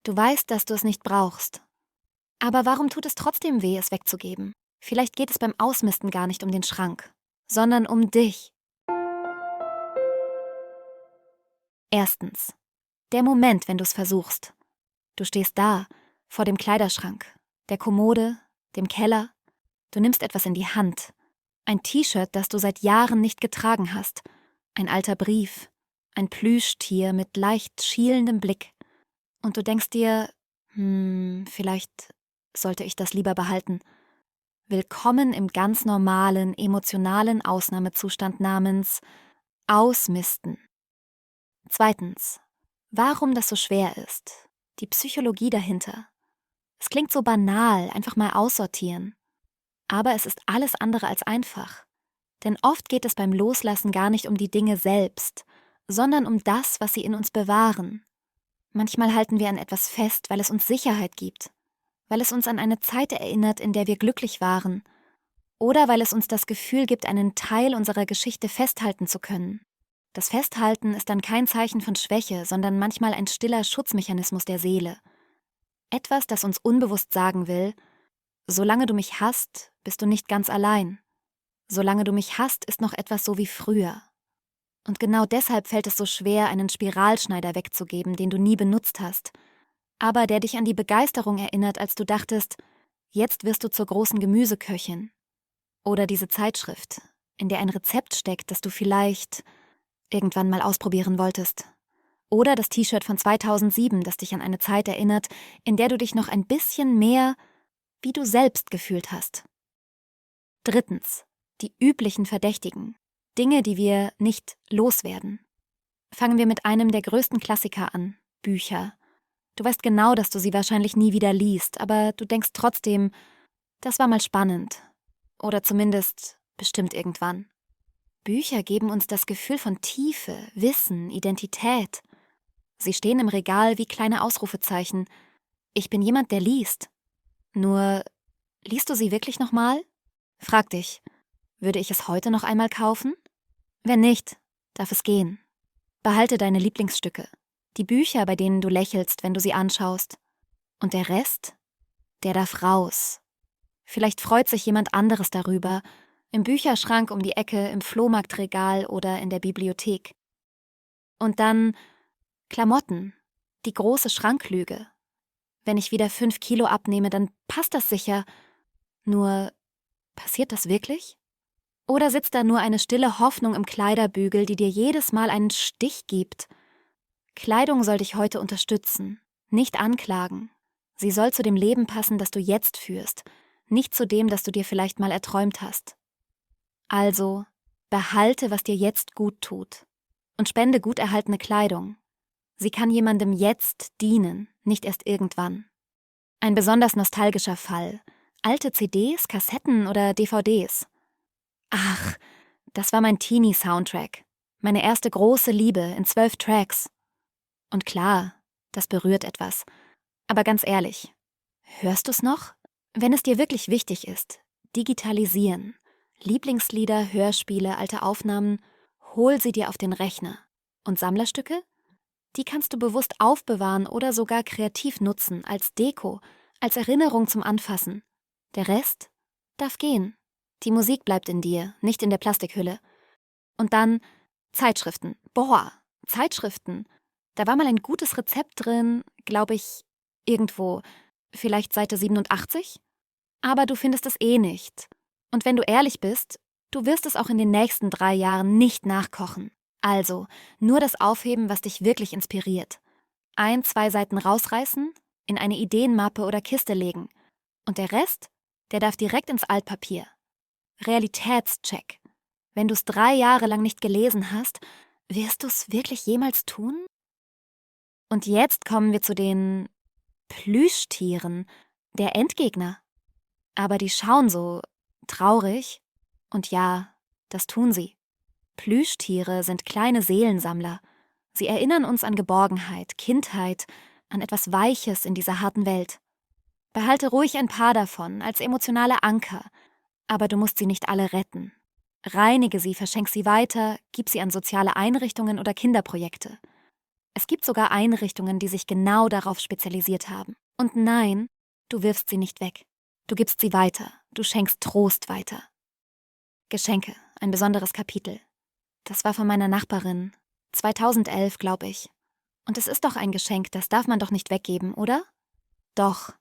Du weißt, dass du es nicht brauchst. Aber warum tut es trotzdem weh, es wegzugeben? Vielleicht geht es beim Ausmisten gar nicht um den Schrank, sondern um dich. Erstens. Der Moment, wenn du es versuchst. Du stehst da, vor dem Kleiderschrank, der Kommode, dem Keller. Du nimmst etwas in die Hand. Ein T-Shirt, das du seit Jahren nicht getragen hast. Ein alter Brief. Ein Plüschtier mit leicht schielendem Blick. Und du denkst dir, vielleicht sollte ich das lieber behalten. Willkommen im ganz normalen, emotionalen Ausnahmezustand namens Ausmisten. Zweitens. Warum das so schwer ist. Die Psychologie dahinter. Es klingt so banal, einfach mal aussortieren. Aber es ist alles andere als einfach. Denn oft geht es beim Loslassen gar nicht um die Dinge selbst, sondern um das, was sie in uns bewahren. Manchmal halten wir an etwas fest, weil es uns Sicherheit gibt, weil es uns an eine Zeit erinnert, in der wir glücklich waren, oder weil es uns das Gefühl gibt, einen Teil unserer Geschichte festhalten zu können. Das Festhalten ist dann kein Zeichen von Schwäche, sondern manchmal ein stiller Schutzmechanismus der Seele. Etwas, das uns unbewusst sagen will, solange du mich hast, bist du nicht ganz allein. Solange du mich hast, ist noch etwas so wie früher. Und genau deshalb fällt es so schwer, einen Spiralschneider wegzugeben, den du nie benutzt hast, aber der dich an die Begeisterung erinnert, als du dachtest, jetzt wirst du zur großen Gemüseköchin. Oder diese Zeitschrift, in der ein Rezept steckt, das du vielleicht irgendwann mal ausprobieren wolltest. Oder das T-Shirt von 2007, das dich an eine Zeit erinnert, in der du dich noch ein bisschen mehr wie du selbst gefühlt hast. Drittens. Die üblichen Verdächtigen. Dinge, die wir nicht loswerden. Fangen wir mit einem der größten Klassiker an. Bücher. Du weißt genau, dass du sie wahrscheinlich nie wieder liest, aber du denkst trotzdem, das war mal spannend. Oder zumindest bestimmt irgendwann. Bücher geben uns das Gefühl von Tiefe, Wissen, Identität. Sie stehen im Regal wie kleine Ausrufezeichen. Ich bin jemand, der liest. Nur, liest du sie wirklich nochmal? Frag dich, würde ich es heute noch einmal kaufen? Wenn nicht, darf es gehen. Behalte deine Lieblingsstücke, die Bücher, bei denen du lächelst, wenn du sie anschaust. Und der Rest? Der darf raus. Vielleicht freut sich jemand anderes darüber, im Bücherschrank um die Ecke, im Flohmarktregal oder in der Bibliothek. Und dann Klamotten, die große Schranklüge. Wenn ich wieder 5 Kilo abnehme, dann passt das sicher. Nur, passiert das wirklich? Oder sitzt da nur eine stille Hoffnung im Kleiderbügel, die dir jedes Mal einen Stich gibt? Kleidung soll dich heute unterstützen, nicht anklagen. Sie soll zu dem Leben passen, das du jetzt führst, nicht zu dem, das du dir vielleicht mal erträumt hast. Also, behalte, was dir jetzt gut tut. Und spende gut erhaltene Kleidung. Sie kann jemandem jetzt dienen, nicht erst irgendwann. Ein besonders nostalgischer Fall. Alte CDs, Kassetten oder DVDs. Ach, das war mein Teenie-Soundtrack. Meine erste große Liebe in 12 Tracks. Und klar, das berührt etwas. Aber ganz ehrlich, hörst du's noch? Wenn es dir wirklich wichtig ist, digitalisieren. Lieblingslieder, Hörspiele, alte Aufnahmen, hol sie dir auf den Rechner. Und Sammlerstücke? Die kannst du bewusst aufbewahren oder sogar kreativ nutzen, als Deko, als Erinnerung zum Anfassen. Der Rest darf gehen. Die Musik bleibt in dir, nicht in der Plastikhülle. Und dann Zeitschriften. Boah, Zeitschriften. Da war mal ein gutes Rezept drin, glaube ich, irgendwo. Vielleicht Seite 87? Aber du findest es eh nicht. Und wenn du ehrlich bist, du wirst es auch in den nächsten 3 Jahren nicht nachkochen. Also, nur das aufheben, was dich wirklich inspiriert. 1, 2 Seiten rausreißen, in eine Ideenmappe oder Kiste legen. Und der Rest, der darf direkt ins Altpapier. Realitätscheck. Wenn du es 3 Jahre lang nicht gelesen hast, wirst du es wirklich jemals tun? Und jetzt kommen wir zu den Plüschtieren, der Endgegner. Aber die schauen so traurig. Und ja, das tun sie. Plüschtiere sind kleine Seelensammler. Sie erinnern uns an Geborgenheit, Kindheit, an etwas Weiches in dieser harten Welt. Behalte ruhig ein paar davon als emotionale Anker, aber du musst sie nicht alle retten. Reinige sie, verschenk sie weiter, gib sie an soziale Einrichtungen oder Kinderprojekte. Es gibt sogar Einrichtungen, die sich genau darauf spezialisiert haben. Und nein, du wirfst sie nicht weg. Du gibst sie weiter, du schenkst Trost weiter. Geschenke, ein besonderes Kapitel. Das war von meiner Nachbarin. 2011, glaube ich. Und es ist doch ein Geschenk, das darf man doch nicht weggeben, oder? Doch,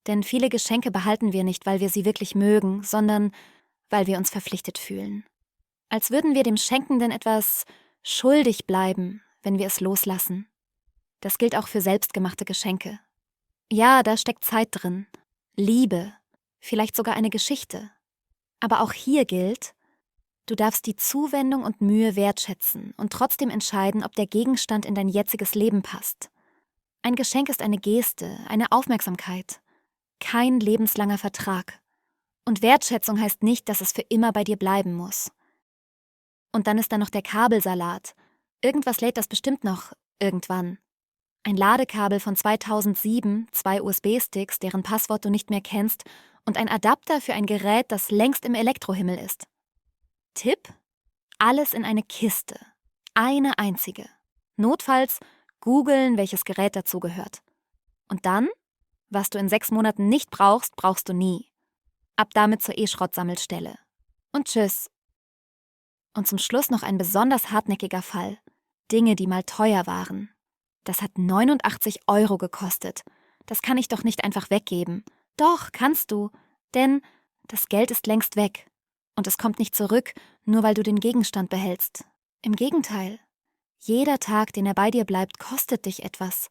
denn viele Geschenke behalten wir nicht, weil wir sie wirklich mögen, sondern weil wir uns verpflichtet fühlen. Als würden wir dem Schenkenden etwas schuldig bleiben, wenn wir es loslassen. Das gilt auch für selbstgemachte Geschenke. Ja, da steckt Zeit drin, Liebe, vielleicht sogar eine Geschichte. Aber auch hier gilt, du darfst die Zuwendung und Mühe wertschätzen und trotzdem entscheiden, ob der Gegenstand in dein jetziges Leben passt. Ein Geschenk ist eine Geste, eine Aufmerksamkeit, kein lebenslanger Vertrag. Und Wertschätzung heißt nicht, dass es für immer bei dir bleiben muss. Und dann ist da noch der Kabelsalat. Irgendwas lädt das bestimmt noch irgendwann. Ein Ladekabel von 2007, 2 USB-Sticks, deren Passwort du nicht mehr kennst, und ein Adapter für ein Gerät, das längst im Elektrohimmel ist. Tipp: Alles in eine Kiste. Eine einzige. Notfalls googeln, welches Gerät dazugehört. Und dann, was du in 6 Monaten nicht brauchst, brauchst du nie. Ab damit zur E-Schrottsammelstelle. Und tschüss. Und zum Schluss noch ein besonders hartnäckiger Fall. Dinge, die mal teuer waren. Das hat 89 € gekostet. Das kann ich doch nicht einfach weggeben. Doch, kannst du. Denn das Geld ist längst weg. Und es kommt nicht zurück, nur weil du den Gegenstand behältst. Im Gegenteil. Jeder Tag, den er bei dir bleibt, kostet dich etwas.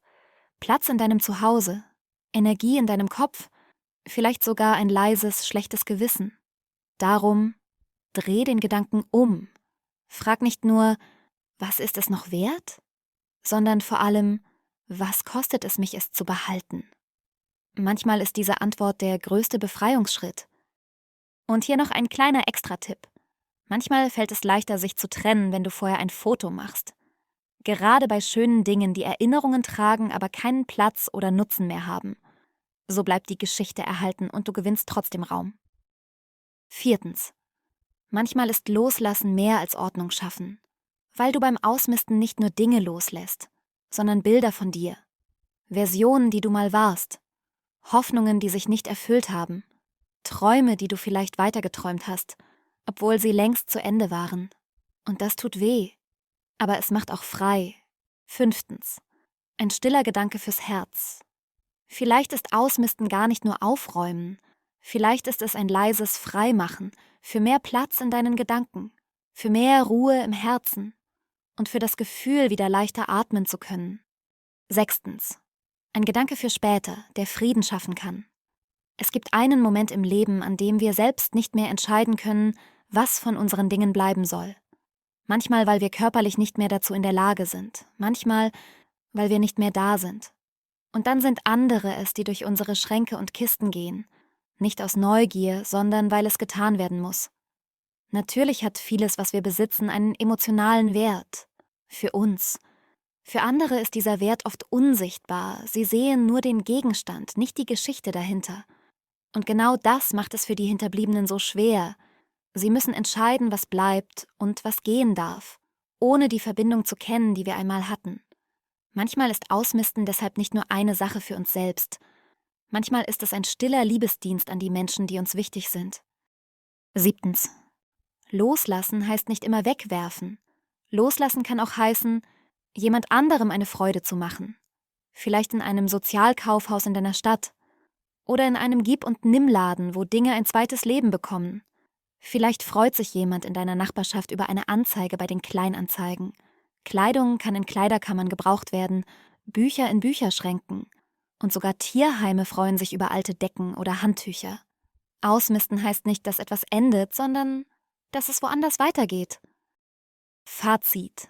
Platz in deinem Zuhause, Energie in deinem Kopf, vielleicht sogar ein leises, schlechtes Gewissen. Darum, dreh den Gedanken um. Frag nicht nur, was ist es noch wert? Sondern vor allem, was kostet es mich, es zu behalten? Manchmal ist diese Antwort der größte Befreiungsschritt. Und hier noch ein kleiner Extra-Tipp. Manchmal fällt es leichter, sich zu trennen, wenn du vorher ein Foto machst. Gerade bei schönen Dingen, die Erinnerungen tragen, aber keinen Platz oder Nutzen mehr haben. So bleibt die Geschichte erhalten und du gewinnst trotzdem Raum. 4. Manchmal ist Loslassen mehr als Ordnung schaffen, weil du beim Ausmisten nicht nur Dinge loslässt, sondern Bilder von dir, Versionen, die du mal warst, Hoffnungen, die sich nicht erfüllt haben, Träume, die du vielleicht weitergeträumt hast, obwohl sie längst zu Ende waren. Und das tut weh, aber es macht auch frei. 5. Ein stiller Gedanke fürs Herz. Vielleicht ist Ausmisten gar nicht nur Aufräumen, vielleicht ist es ein leises Freimachen für mehr Platz in deinen Gedanken, für mehr Ruhe im Herzen und für das Gefühl, wieder leichter atmen zu können. 6. Ein Gedanke für später, der Frieden schaffen kann. Es gibt einen Moment im Leben, an dem wir selbst nicht mehr entscheiden können, was von unseren Dingen bleiben soll. Manchmal, weil wir körperlich nicht mehr dazu in der Lage sind, manchmal, weil wir nicht mehr da sind. Und dann sind andere es, die durch unsere Schränke und Kisten gehen, nicht aus Neugier, sondern weil es getan werden muss. Natürlich hat vieles, was wir besitzen, einen emotionalen Wert. Für uns. Für andere ist dieser Wert oft unsichtbar. Sie sehen nur den Gegenstand, nicht die Geschichte dahinter. Und genau das macht es für die Hinterbliebenen so schwer. Sie müssen entscheiden, was bleibt und was gehen darf, ohne die Verbindung zu kennen, die wir einmal hatten. Manchmal ist Ausmisten deshalb nicht nur eine Sache für uns selbst. Manchmal ist es ein stiller Liebesdienst an die Menschen, die uns wichtig sind. 7. Loslassen heißt nicht immer wegwerfen. Loslassen kann auch heißen, jemand anderem eine Freude zu machen. Vielleicht in einem Sozialkaufhaus in deiner Stadt. Oder in einem Gib- und Nimm-Laden, wo Dinge ein zweites Leben bekommen. Vielleicht freut sich jemand in deiner Nachbarschaft über eine Anzeige bei den Kleinanzeigen. Kleidung kann in Kleiderkammern gebraucht werden, Bücher in Bücherschränken. Und sogar Tierheime freuen sich über alte Decken oder Handtücher. Ausmisten heißt nicht, dass etwas endet, sondern dass es woanders weitergeht. Fazit.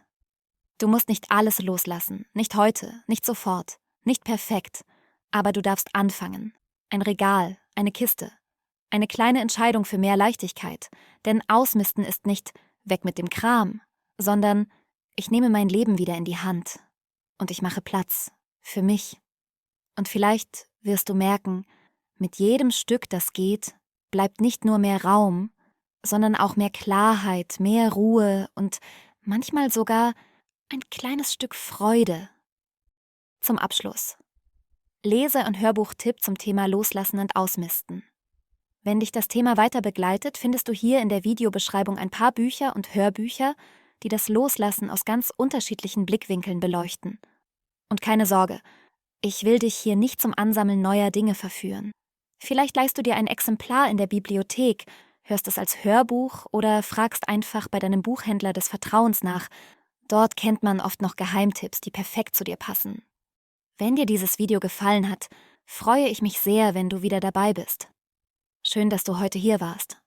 Du musst nicht alles loslassen, nicht heute, nicht sofort, nicht perfekt, aber du darfst anfangen. Ein Regal, eine Kiste, eine kleine Entscheidung für mehr Leichtigkeit, denn Ausmisten ist nicht weg mit dem Kram, sondern ich nehme mein Leben wieder in die Hand und ich mache Platz für mich. Und vielleicht wirst du merken, mit jedem Stück, das geht, bleibt nicht nur mehr Raum, sondern auch mehr Klarheit, mehr Ruhe und manchmal sogar ein kleines Stück Freude. zum Abschluss. Lese- und Hörbuchtipp zum Thema Loslassen und Ausmisten. Wenn dich das Thema weiter begleitet, findest du hier in der Videobeschreibung ein paar Bücher und Hörbücher, die das Loslassen aus ganz unterschiedlichen Blickwinkeln beleuchten. Und keine Sorge, ich will dich hier nicht zum Ansammeln neuer Dinge verführen. Vielleicht leihst du dir ein Exemplar in der Bibliothek, hörst es als Hörbuch oder fragst einfach bei deinem Buchhändler des Vertrauens nach. Dort kennt man oft noch Geheimtipps, die perfekt zu dir passen. Wenn dir dieses Video gefallen hat, freue ich mich sehr, wenn du wieder dabei bist. Schön, dass du heute hier warst.